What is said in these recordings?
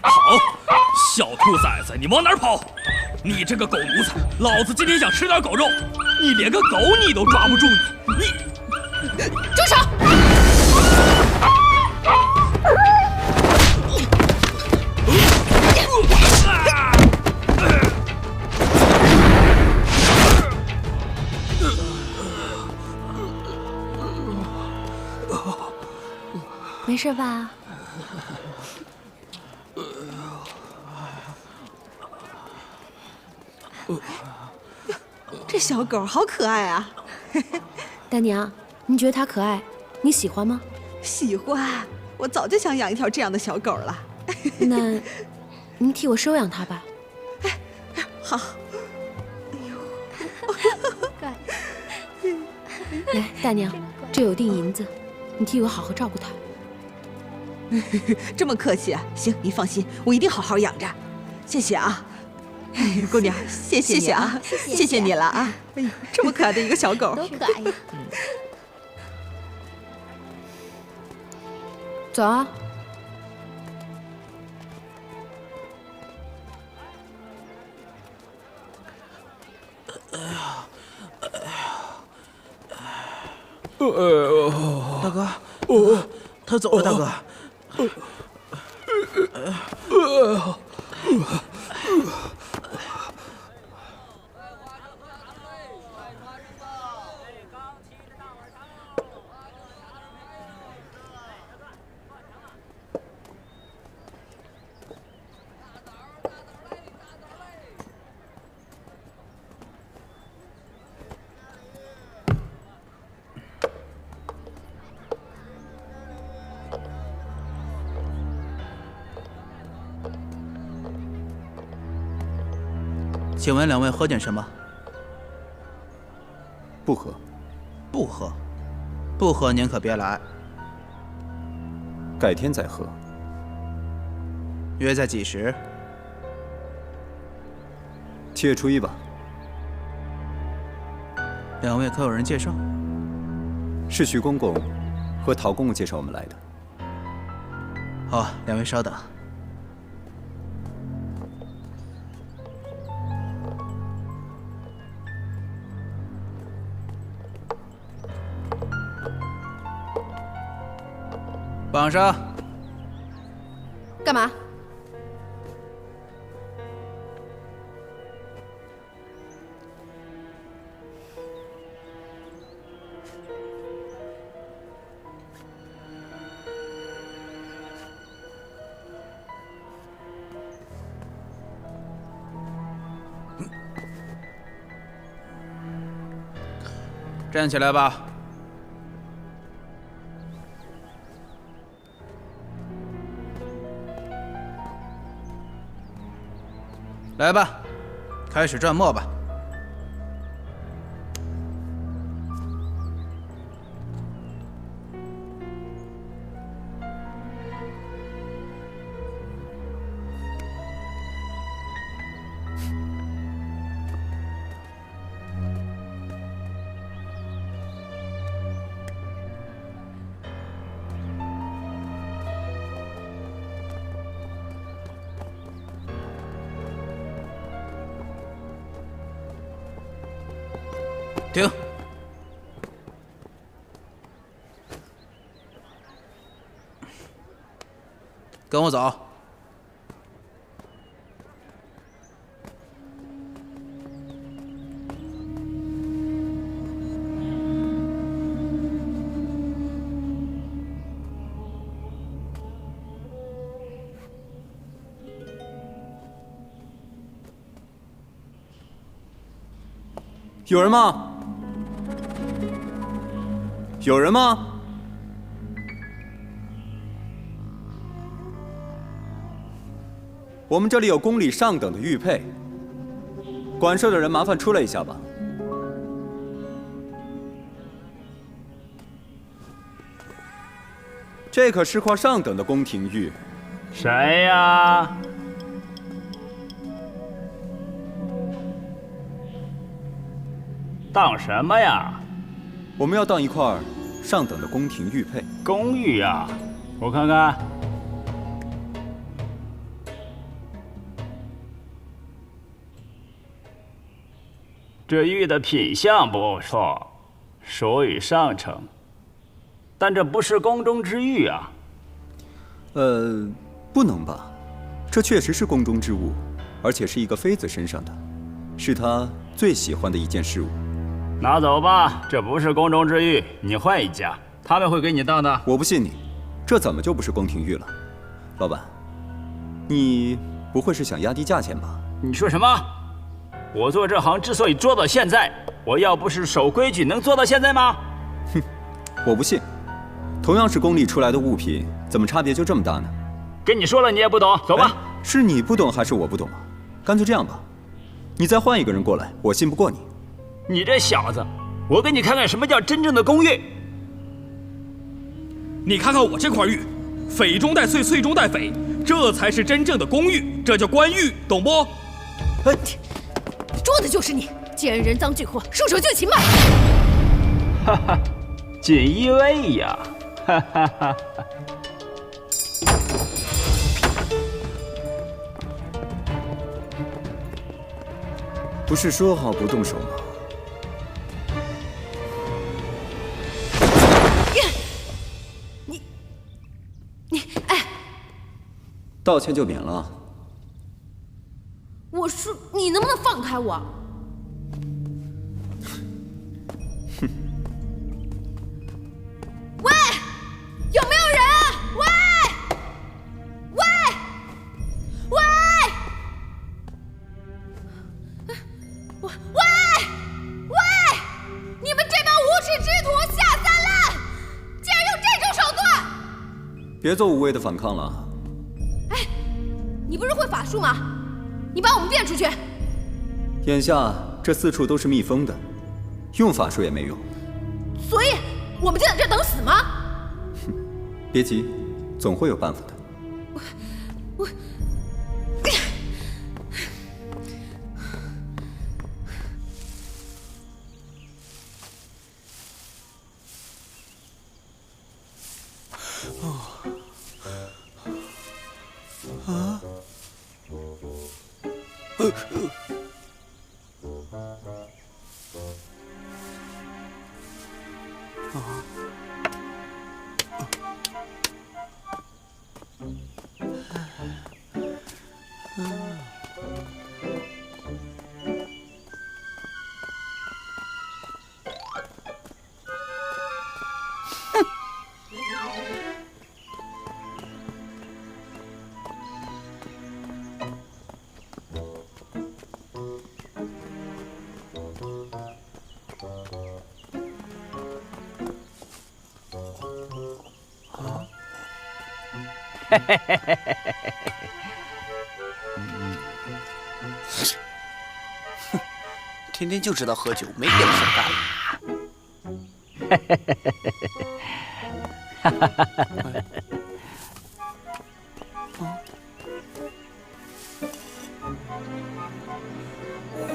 好，小兔崽子，你往哪儿跑？你这个狗奴才，老子今天想吃点狗肉，你连个狗你都抓不住你！住手！没事吧？这小狗好可爱啊！大娘，你觉得它可爱？你喜欢吗？喜欢，我早就想养一条这样的小狗了。那，您替我收养它吧。好。来，大娘，这有锭银子，你替我好好照顾它。这么客气啊？行，你放心，我一定好好养着。谢谢啊，姑娘，谢谢你啊，谢谢你了啊！哎呦，这么可爱的一个小狗，多可爱呀！走啊！大哥，他走了，大哥。请问两位喝点什么？不喝。不喝，不喝您可别来。改天再喝。约在几时？7月初1吧。两位可有人介绍？是徐公公和陶公公介绍我们来的。好，两位稍等。绑上。干嘛？站起来吧。来吧，开始转墨吧。停！跟我走。有人吗？有人吗？我们这里有宫里上等的玉佩，管事的人麻烦出来一下吧。这可是块上等的宫廷玉。谁呀？当什么呀？我们要当一块上等的宫廷玉佩。公寓呀，我看看。这玉的品相不错，属于上乘，但这不是宫中之玉啊。不能吧？这确实是宫中之物，而且是一个妃子身上的，是她最喜欢的一件事物。拿走吧，这不是宫中之玉，你换一家，他们会给你当的。我不信你，这怎么就不是宫廷玉了？老板，你不会是想压低价钱吧？你说什么？我做这行之所以做到现在，我要不是守规矩，能做到现在吗？哼，我不信。同样是宫里出来的物品，怎么差别就这么大呢？跟你说了，你也不懂，走吧。是你不懂还是我不懂啊？干脆这样吧，你再换一个人过来，我信不过你。你这小子，我给你看看什么叫真正的宫玉。你看看我这块玉，匪中带穗，穗中带匪，这才是真正的宫玉，这叫官玉，懂不？说的就是你，既然人赃俱获，束手就擒吧。哈哈，锦衣卫呀，哈哈哈。不是说好不动手吗？哎，道歉就免了。我说你能不能放开我？哼！喂，有没有人啊？喂，喂，喂，喂，喂！你们这帮无耻之徒下三滥，竟然用这种手段！别做无谓的反抗了。哎，你不是会法术吗？你把我们变出去！眼下这四处都是密封的，用法术也没用。所以，我们就在这等死吗？哼，别急，总会有办法的。我，天天就知道喝酒，没别的事干了。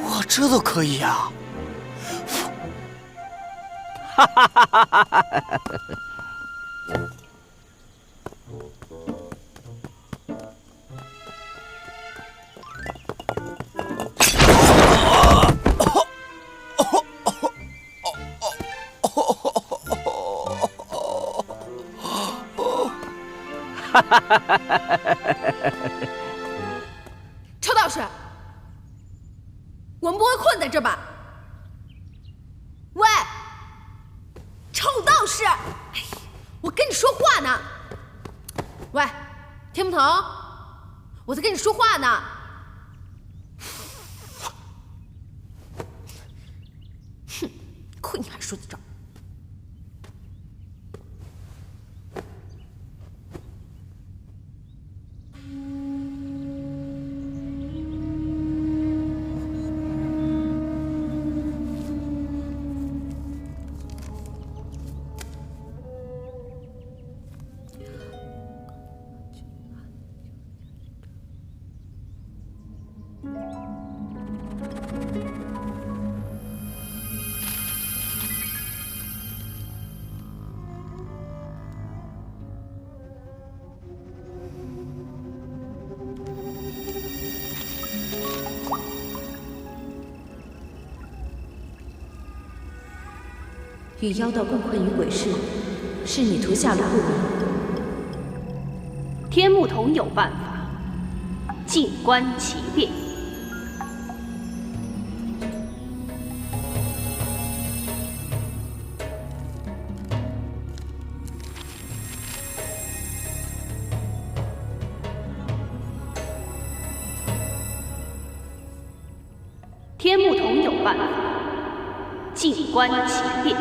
哇，这都可以啊！哈哈哈哈哈哈！仇道士，我们不会困在这吧？喂，臭道士，哎，我跟你说话呢。喂，听不懂？我在跟你说话呢。哼，亏你还说得着。与妖道共困于鬼市，是你图下了不明。天目童有办法，静观其变。天目童有办法，静观其变。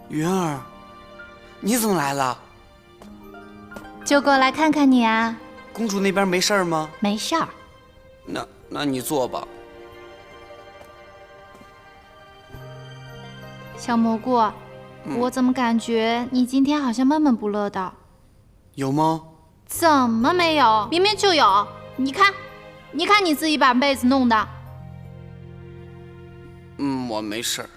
云儿，你怎么来了？就过来看看你啊。公主那边没事儿吗？没事儿。那你坐吧。小蘑菇，我怎么感觉你今天好像闷闷不乐的？有吗？怎么没有？明明就有。你看你自己把被子弄的。我没事儿。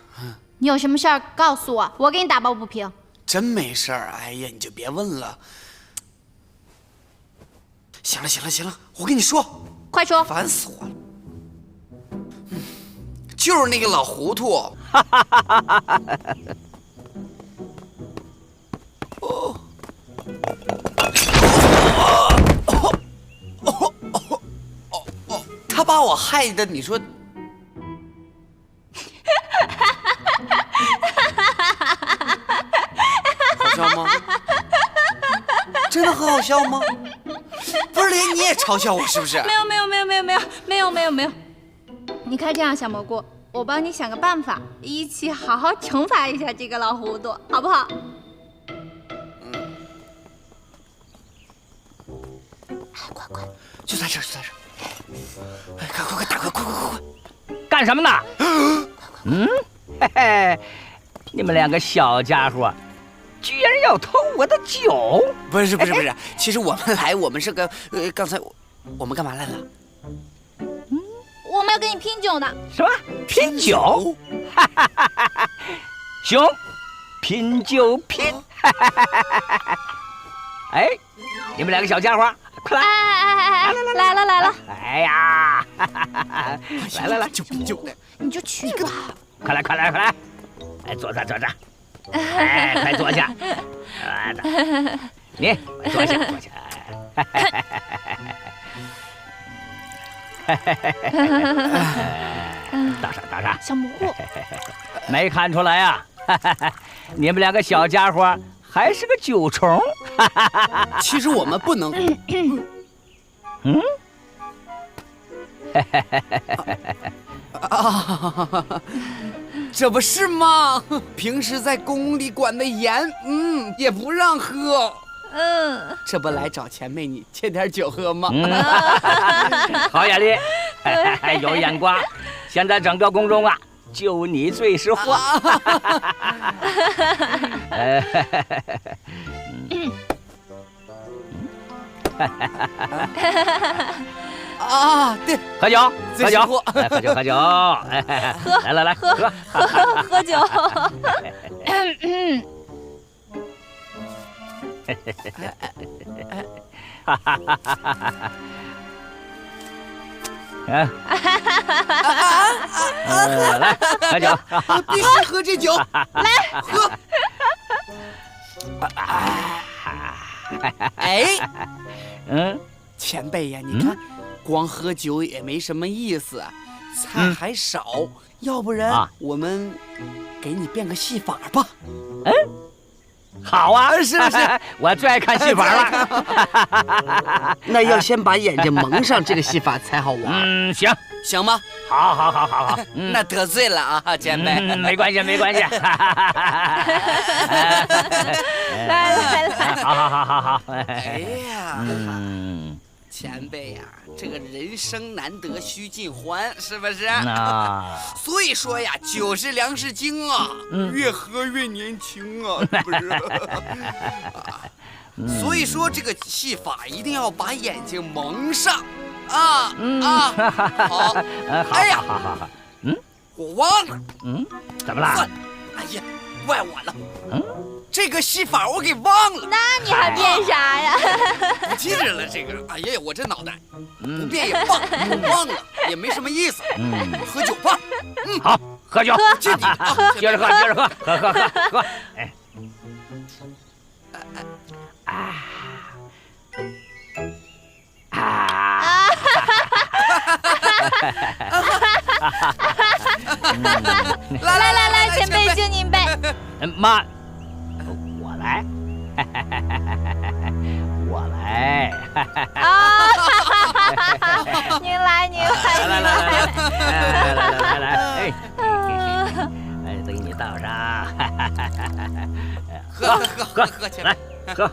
你有什么事儿告诉我，我给你打抱不平。真没事儿。哎呀，你就别问了。行了，我跟你说，快说。烦死我了。就是那个老糊涂。他把我害的，你说？好笑吗？真的很好笑吗？不是，连你也嘲笑我是不是？没有。你看这样，小蘑菇，我帮你想个办法，一起好好惩罚一下这个老糊涂，好不好？快，就在这儿。哎，快，大哥，快！干什么呢？嘿嘿，你们两个小家伙，居然要偷我的酒！不是，其实我们是个刚才我们干嘛来了？我们要跟你拼酒呢。什么？拼酒？行，拼就拼！哎，你们两个小家伙，快来！来了！哎呀，来，就你就去吧。快来！哎，坐着。哎，快坐下。你坐下。大傻，小蘑菇，没看出来啊？你们两个小家伙还是个酒虫。其实我们不能。这不是吗？平时在宫里管得严，也不让喝。这不来找钱妹你欠点酒喝吗？好眼力，有眼光。现在整个宫中啊，就你最识货。对，喝酒，喝酒，来，喝酒。来，喝酒，必须喝这酒，来喝。哎，前辈呀，你看，光喝酒也没什么意思，菜还少，要不然我们给你变个戏法吧。好啊，是不是？我最爱看戏法了。那要先把眼睛蒙上，这个戏法才好玩。行吗？好。那得罪了啊，前辈。没关系。来。好。哎呀，前辈呀，这个人生难得须尽欢，是不是？所以说呀，酒是粮食精啊，越喝越年轻啊，是不是？所以说这个戏法一定要把眼睛蒙上。好。哎呀，好。我忘了。怎么了？哎呀，怪我了。这个戏法我给忘了。那你还变啥呀？不记着了，这个。哎呀，我这脑袋不变也忘了，也没什么意思。喝酒吧。好，喝酒。敬你啊！接着喝，接着喝，喝。哎。来，前辈敬您杯。妈，我来。啊！您来。来，哎，给你倒上。喝起来，喝。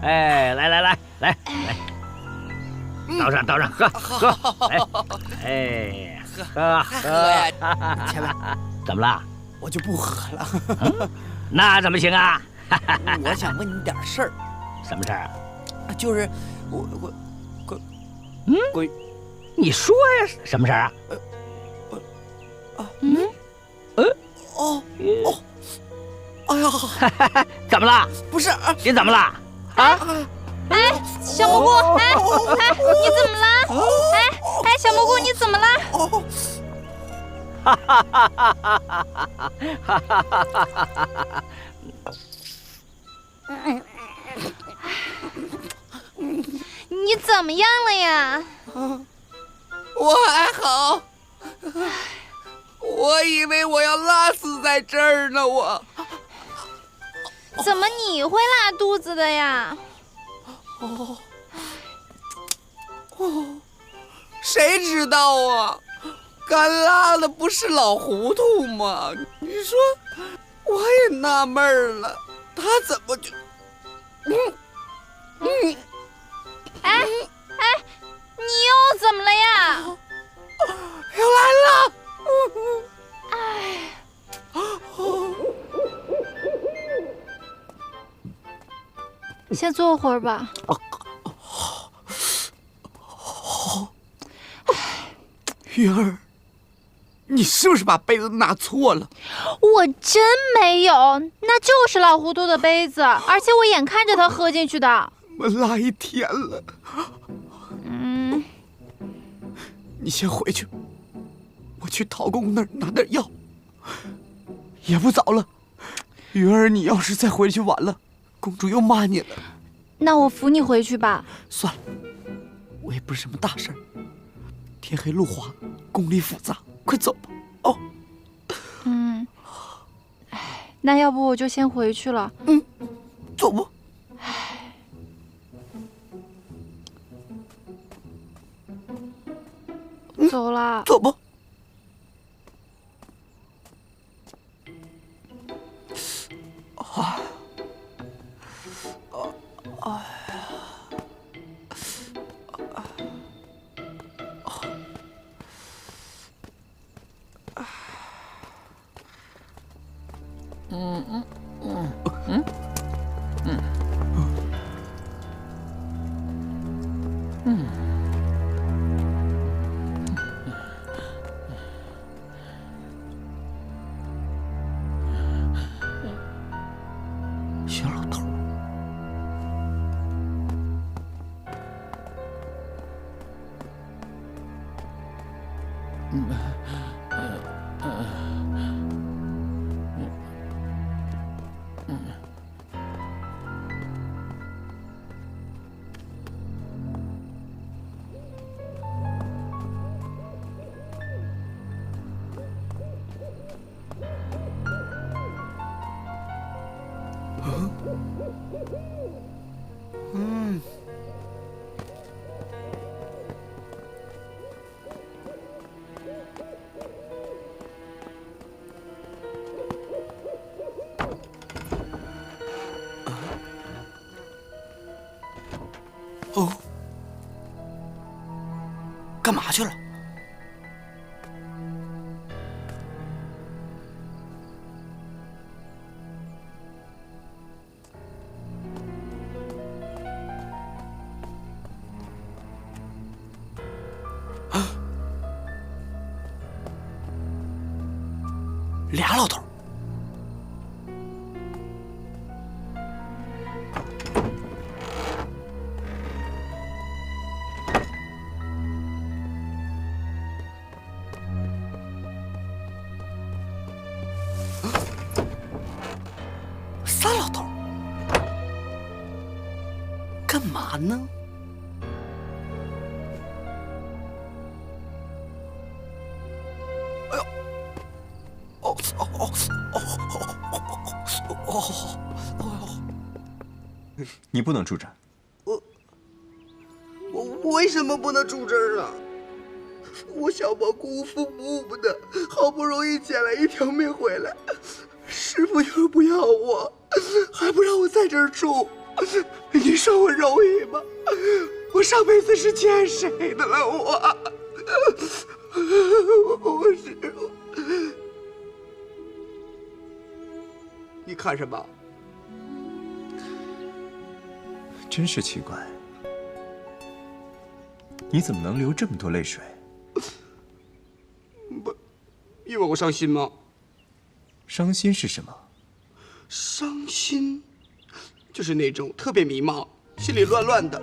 哎，来，倒上，喝，哎，喝呀，前辈，怎么了？我就不喝了。那怎么行啊？我想问你点事儿。什么事儿啊？就是我，你说呀，什么事儿啊？哎呀，怎么了？不是，你怎么了？啊？哎，小蘑菇，哎，你怎么了？哎，小蘑菇，你怎么了？你怎么样了呀？我还好。我以为我要拉死在这儿呢，我。怎么你会拉肚子的呀？谁知道啊？干拉的不是老糊涂吗？你说，我也纳闷了，他怎么就……哎，你又怎么了呀？又来了！哎，先坐会儿吧。云儿，你是不是把杯子拿错了？我真没有，那就是老糊涂的杯子，而且我眼看着他喝进去的。我拉一天了。你先回去，我去陶公那儿拿点药。也不早了，云儿，你要是再回去晚了，公主又骂你了。那我扶你回去吧。算了，我也不是什么大事儿。天黑路滑，宫里复杂，快走吧。哦。那要不我就先回去了。走吧。走了。走吧。小老头。哦，干嘛去了？俩老头。仨老头，干嘛呢？哎呦，你不能住这儿。我为什么不能住这儿啊？我小宝辜负父母的，好不容易捡来一条命回来，师傅又不要我，还不让我在这儿住，你说我容易吗？我上辈子是欠谁的了？我师傅，你看什么？真是奇怪，你怎么能流这么多泪水？不，因为我伤心吗？伤心是什么？伤心，就是那种特别迷茫，心里乱乱的，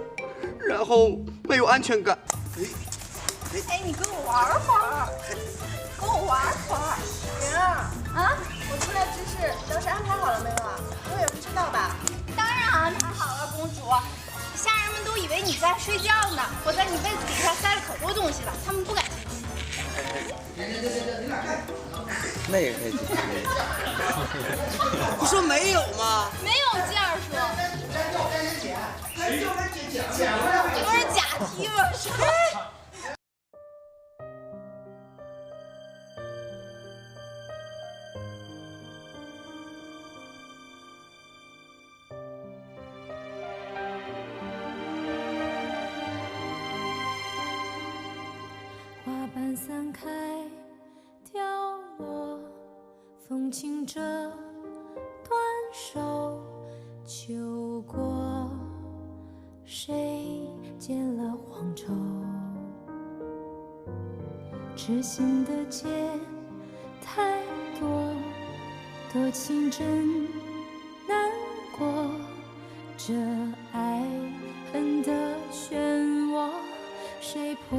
然后没有安全感。哎，你跟我玩会儿，跟我玩会儿。莹儿啊，我出来知识当时安排好了没有啊？我也不知道吧？当然安排好了，公主。下人们都以为你在睡觉呢，我在你被子底下塞了可多东西了，他们不敢进去。那也可以进去。不说没有吗？没有劲儿说。这不是假题吗？是。花瓣散开，掉落，风轻着断手，秋过，谁剪了黄绸？痴心的结太多，多情真难过，这爱恨的漩涡，谁破？